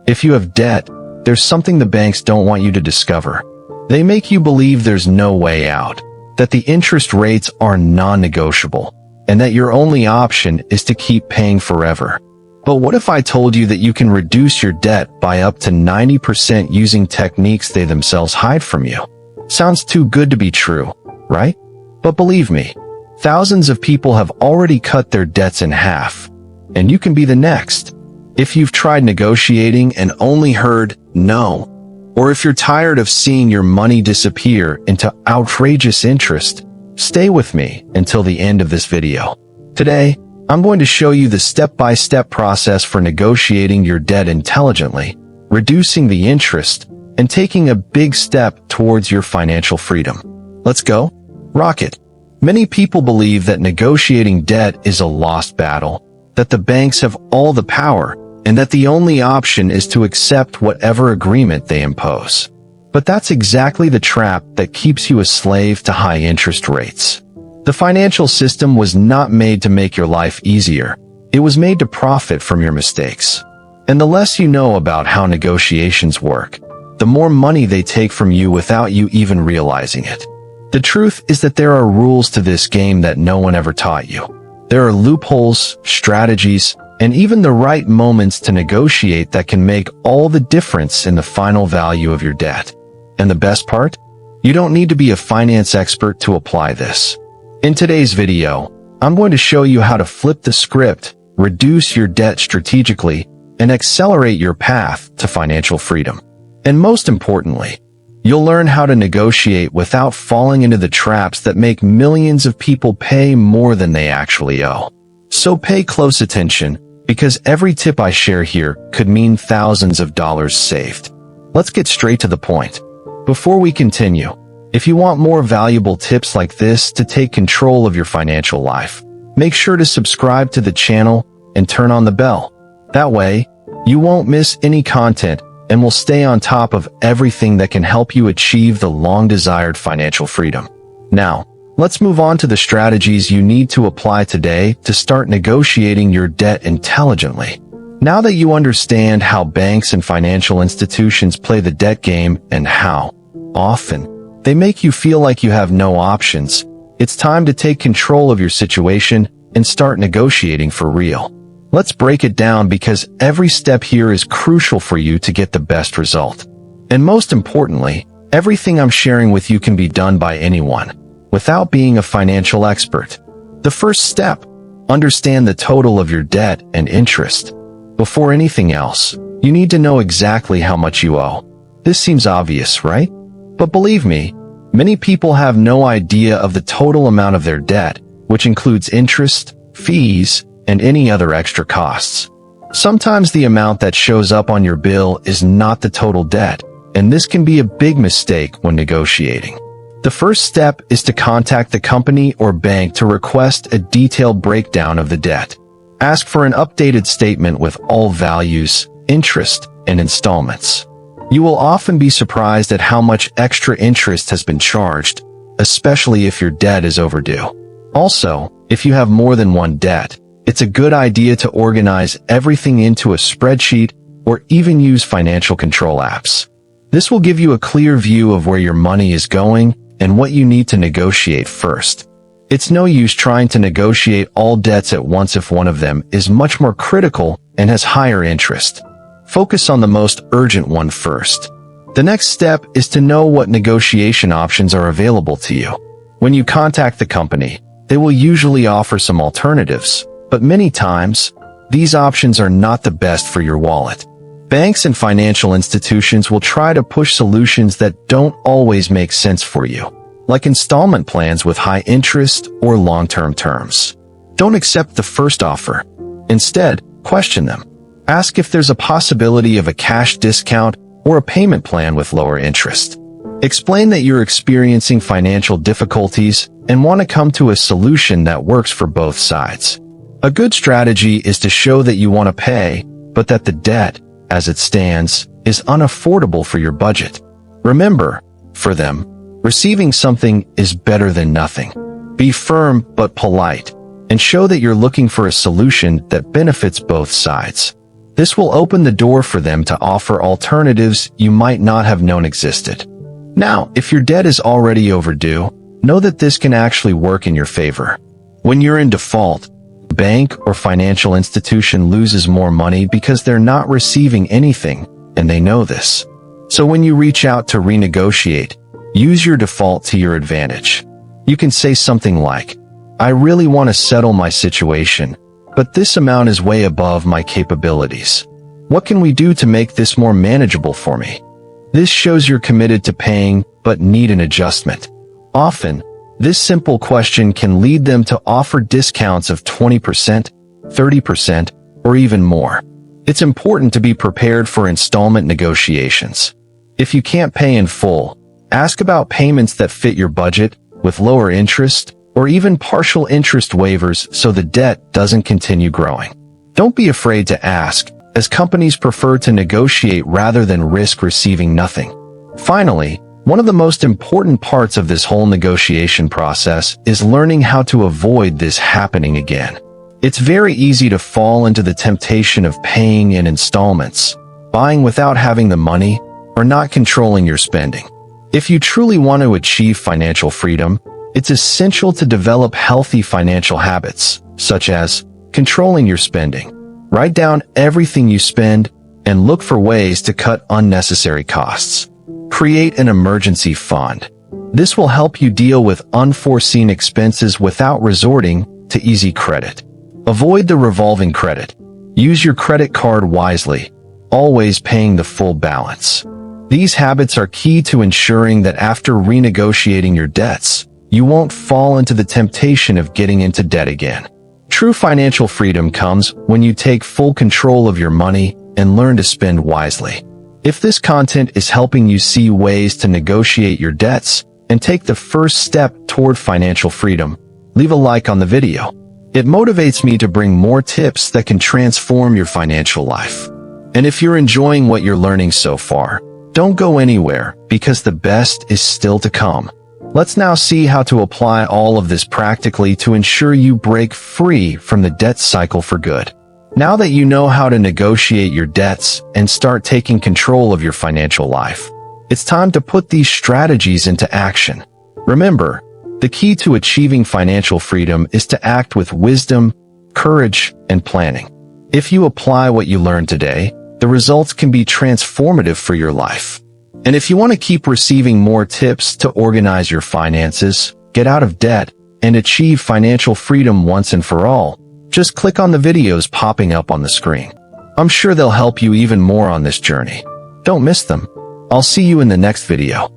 If you have debt, there's something the banks don't want you to discover. They make you believe there's no way out, that the interest rates are non-negotiable, and that your only option is to keep paying forever. But what if I told you that you can reduce your debt by up to 90% using techniques they themselves hide from you? Sounds too good to be true, right? But believe me, thousands of people have already cut their debts in half, and you can be the next. If you've tried negotiating and only heard no, or if you're tired of seeing your money disappear into outrageous interest, stay with me until the end of this video. Today, I'm going to show you the step-by-step process for negotiating your debt intelligently, reducing the interest, and taking a big step towards your financial freedom. Let's go. Rock it. Many people believe that negotiating debt is a lost battle, that the banks have all the power, and that the only option is to accept whatever agreement they impose. But that's exactly the trap that keeps you a slave to high interest rates. The financial system was not made to make your life easier. It was made to profit from your mistakes. And the less you know about how negotiations work, the more money they take from you without you even realizing it. The truth is that there are rules to this game that no one ever taught you. There are loopholes, strategies, and even the right moments to negotiate that can make all the difference in the final value of your debt. And the best part? You don't need to be a finance expert to apply this. In today's video, I'm going to show you how to flip the script, reduce your debt strategically, and accelerate your path to financial freedom. And most importantly, you'll learn how to negotiate without falling into the traps that make millions of people pay more than they actually owe. So pay close attention, because every tip I share here could mean thousands of dollars saved. Let's get straight to the point. Before we continue, if you want more valuable tips like this to take control of your financial life, make sure to subscribe to the channel and turn on the bell. That way, you won't miss any content and will stay on top of everything that can help you achieve the long-desired financial freedom. Now, let's move on to the strategies you need to apply today to start negotiating your debt intelligently. Now that you understand how banks and financial institutions play the debt game and how often they make you feel like you have no options, it's time to take control of your situation and start negotiating for real. Let's break it down because every step here is crucial for you to get the best result. And most importantly, everything I'm sharing with you can be done by anyone, without being a financial expert. The first step, understand the total of your debt and interest. Before anything else, you need to know exactly how much you owe. This seems obvious, right? But believe me, many people have no idea of the total amount of their debt, which includes interest, fees, and any other extra costs. Sometimes the amount that shows up on your bill is not the total debt, and this can be a big mistake when negotiating. The first step is to contact the company or bank to request a detailed breakdown of the debt. Ask for an updated statement with all values, interest, and installments. You will often be surprised at how much extra interest has been charged, especially if your debt is overdue. Also, if you have more than one debt, it's a good idea to organize everything into a spreadsheet or even use financial control apps. This will give you a clear view of where your money is going and what you need to negotiate first. It's no use trying to negotiate all debts at once if one of them is much more critical and has higher interest. Focus on the most urgent one first. The next step is to know what negotiation options are available to you. When you contact the company, they will usually offer some alternatives, but many times, these options are not the best for your wallet. Banks and financial institutions will try to push solutions that don't always make sense for you, like installment plans with high interest or long-term terms. Don't accept the first offer. Instead, question them. Ask if there's a possibility of a cash discount or a payment plan with lower interest. Explain that you're experiencing financial difficulties and want to come to a solution that works for both sides. A good strategy is to show that you want to pay, but that the debt, as it stands, is unaffordable for your budget. Remember, for them, receiving something is better than nothing. Be firm but polite, and show that you're looking for a solution that benefits both sides. This will open the door for them to offer alternatives you might not have known existed. Now, if your debt is already overdue, know that this can actually work in your favor. When you're in default, a bank or financial institution loses more money because they're not receiving anything, and they know this. So when you reach out to renegotiate, use your default to your advantage. You can say something like, "I really want to settle my situation, but this amount is way above my capabilities. What can we do to make this more manageable for me?" This shows you're committed to paying, but need an adjustment. Often, this simple question can lead them to offer discounts of 20%, 30%, or even more. It's important to be prepared for installment negotiations. If you can't pay in full, ask about payments that fit your budget, with lower interest, or even partial interest waivers so the debt doesn't continue growing. Don't be afraid to ask, as companies prefer to negotiate rather than risk receiving nothing. Finally, one of the most important parts of this whole negotiation process is learning how to avoid this happening again. It's very easy to fall into the temptation of paying in installments, buying without having the money, or not controlling your spending. If you truly want to achieve financial freedom, it's essential to develop healthy financial habits, such as controlling your spending. Write down everything you spend and look for ways to cut unnecessary costs. Create an emergency fund. This will help you deal with unforeseen expenses without resorting to easy credit. Avoid the revolving credit. Use your credit card wisely, always paying the full balance. These habits are key to ensuring that after renegotiating your debts, you won't fall into the temptation of getting into debt again. True financial freedom comes when you take full control of your money and learn to spend wisely. If this content is helping you see ways to negotiate your debts and take the first step toward financial freedom, leave a like on the video. It motivates me to bring more tips that can transform your financial life. And if you're enjoying what you're learning so far, don't go anywhere because the best is still to come. Let's now see how to apply all of this practically to ensure you break free from the debt cycle for good. Now that you know how to negotiate your debts and start taking control of your financial life, it's time to put these strategies into action. Remember, the key to achieving financial freedom is to act with wisdom, courage, and planning. If you apply what you learned today, the results can be transformative for your life. And if you want to keep receiving more tips to organize your finances, get out of debt, and achieve financial freedom once and for all, just click on the videos popping up on the screen. I'm sure they'll help you even more on this journey. Don't miss them. I'll see you in the next video.